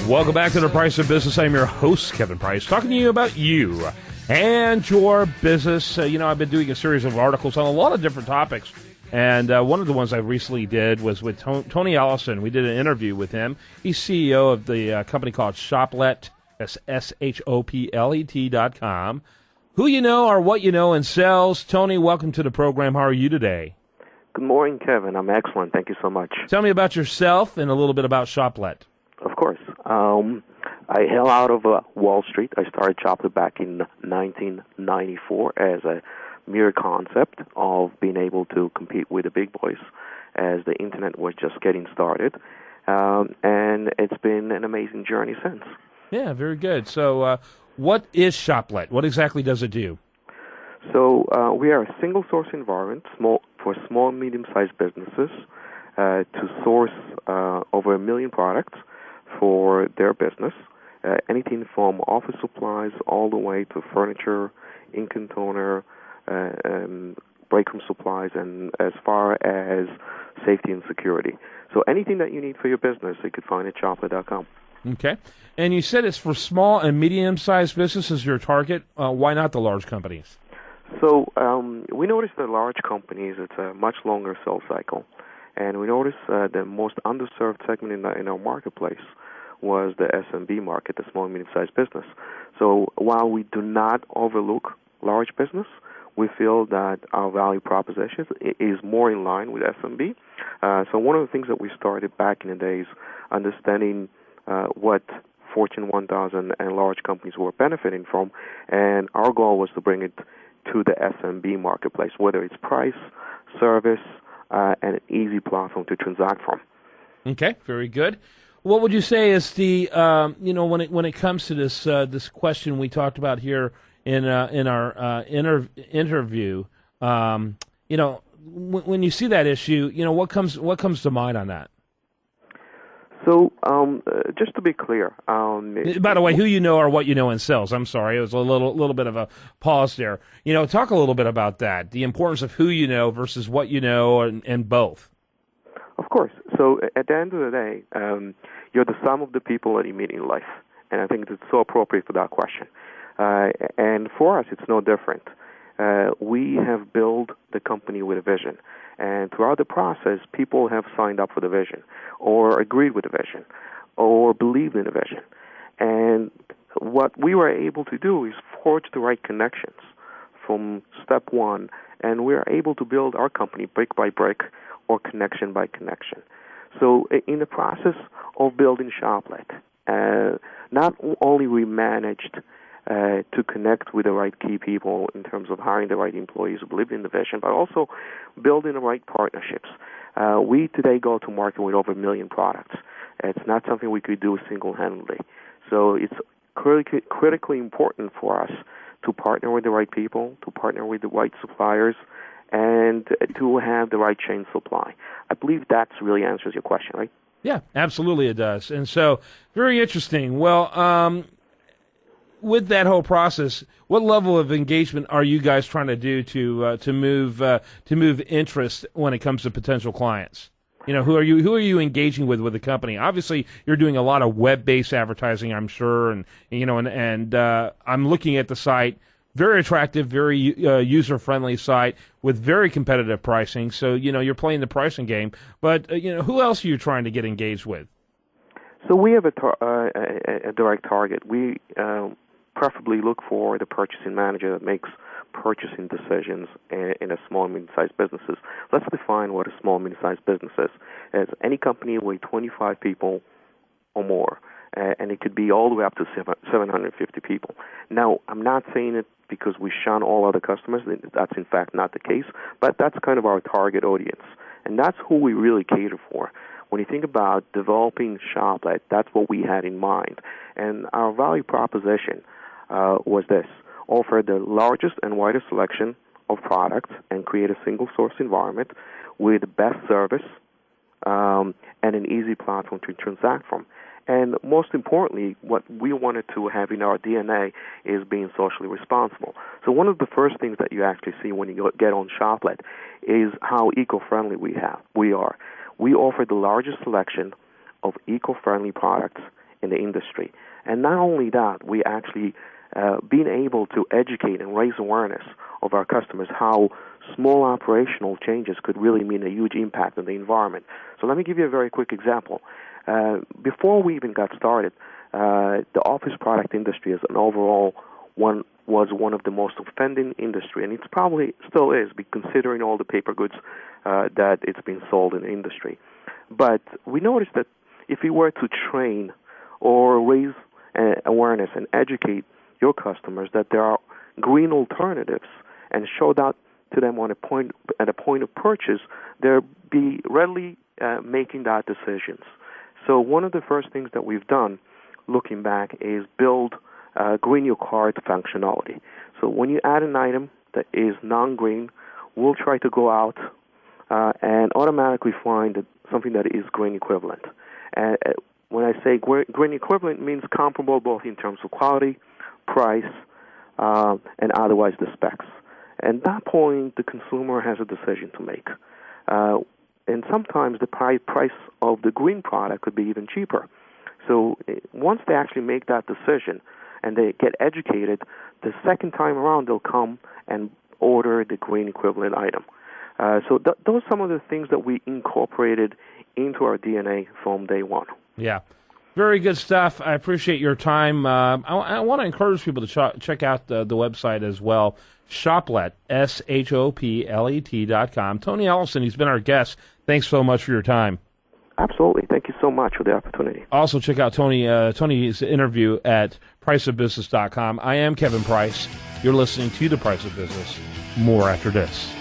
Welcome back to The Price of Business. I'm your host, Kevin Price, talking to you about you and your business. I've been doing a series of articles on a lot of different topics, and one of the ones I recently did was with Tony Ellison. We did an interview with him. He's CEO of the company called Shoplet, that's SHOPLET.com. Who you know or what you know in sales. Tony, welcome to the program. How are you today? Good morning, Kevin. I'm excellent. Thank you so much. Tell me about yourself and a little bit about Shoplet. Of course. I hail out of Wall Street. I started Shoplet back in 1994 as a mere concept of being able to compete with the big boys as the Internet was just getting started. And it's been an amazing journey since. Yeah, very good. So what is Shoplet? What exactly does it do? So we are a single-source environment for small and medium-sized businesses to source over 1 million products for their business, anything from office supplies all the way to furniture, ink and toner, break room supplies, and as far as safety and security. So anything that you need for your business, you could find at Shoplet.com. Okay. And you said it's for small and medium-sized businesses, your target. Why not the large companies? So we noticed that large companies, it's a much longer sales cycle. And we noticed the most underserved segment in our marketplace was the SMB market, the small and medium-sized business. So while we do not overlook large business, we feel that our value proposition is more in line with SMB. So one of the things that we started back in the days, understanding what Fortune 1000 and large companies were benefiting from, and our goal was to bring it to the SMB marketplace, whether it's price, service, and an easy platform to transact from. Okay, very good. What would you say is the when it comes to this question we talked about here in our interview? When you see that issue, what comes to mind on that? So just to be clear, by the way, who you know or what you know in sales. I'm sorry, it was a little bit of a pause there. Talk a little bit about that, the importance of who you know versus what you know, and both. Of course. So at the end of the day, you're the sum of the people that you meet in life, and I think it's so appropriate for that question. And for us, it's no different. We have built the company with a vision, and throughout the process, people have signed up for the vision, or agreed with the vision, or believed in the vision. And what we were able to do is forge the right connections from step one, and we are able to build our company brick by brick or connection by connection. So in the process of building Shoplet, not only we managed to connect with the right key people in terms of hiring the right employees who believe in the vision, but also building the right partnerships. We today go to market with over 1 million products. It's not something we could do single-handedly. So it's critically important for us to partner with the right people, to partner with the right suppliers, and to have the right chain supply. I believe that really answers your question, right? Yeah, absolutely it does. And so, very interesting. Well, with that whole process, what level of engagement are you guys trying to do to move interest when it comes to potential clients? Who are you engaging with the company? Obviously, you're doing a lot of web-based advertising, I'm sure, and I'm looking at the site. Very attractive, very user-friendly site with very competitive pricing. So, you're playing the pricing game. But, who else are you trying to get engaged with? So we have a direct target. We preferably look for the purchasing manager that makes purchasing decisions in a small and medium-sized businesses. Let's define what a small and medium-sized business is. It's any company with 25 people or more. And it could be all the way up to 750 people. Now, I'm not saying it because we shun all other customers. That's, in fact, not the case. But that's kind of our target audience. And that's who we really cater for. When you think about developing Shoplet, that's what we had in mind. And our value proposition was this: offer the largest and widest selection of products and create a single-source environment with the best service and an easy platform to transact from. And most importantly, what we wanted to have in our DNA is being socially responsible. So one of the first things that you actually see when you get on Shoplet is how eco-friendly we are. We offer the largest selection of eco-friendly products in the industry. And not only that, we actually been able to educate and raise awareness of our customers how small operational changes could really mean a huge impact on the environment. So let me give you a very quick example. Before we even got started, the office product industry as an overall was one of the most offending industry, and it's probably still is, considering all the paper goods that it's been sold in the industry. But we noticed that if we were to train or raise awareness and educate your customers that there are green alternatives and show that to them at a point of purchase, they'll be readily making that decisions. So one of the first things that we've done, looking back, is build green your cart functionality. So when you add an item that is non-green, we'll try to go out and automatically find something that is green equivalent. When I say green equivalent, it means comparable both in terms of quality, price, and otherwise the specs. At that point, the consumer has a decision to make. And sometimes the price of the green product could be even cheaper. So once they actually make that decision and they get educated, the second time around they'll come and order the green equivalent item. So those are some of the things that we incorporated into our DNA from day one. Yeah. Very good stuff. I appreciate your time. I want to encourage people to check out the website as well. Shoplet, SHOPLET.com. Tony Ellison, he's been our guest. Thanks so much for your time. Absolutely. Thank you so much for the opportunity. Also, check out Tony's interview at priceofbusiness.com. I am Kevin Price. You're listening to The Price of Business. More after this.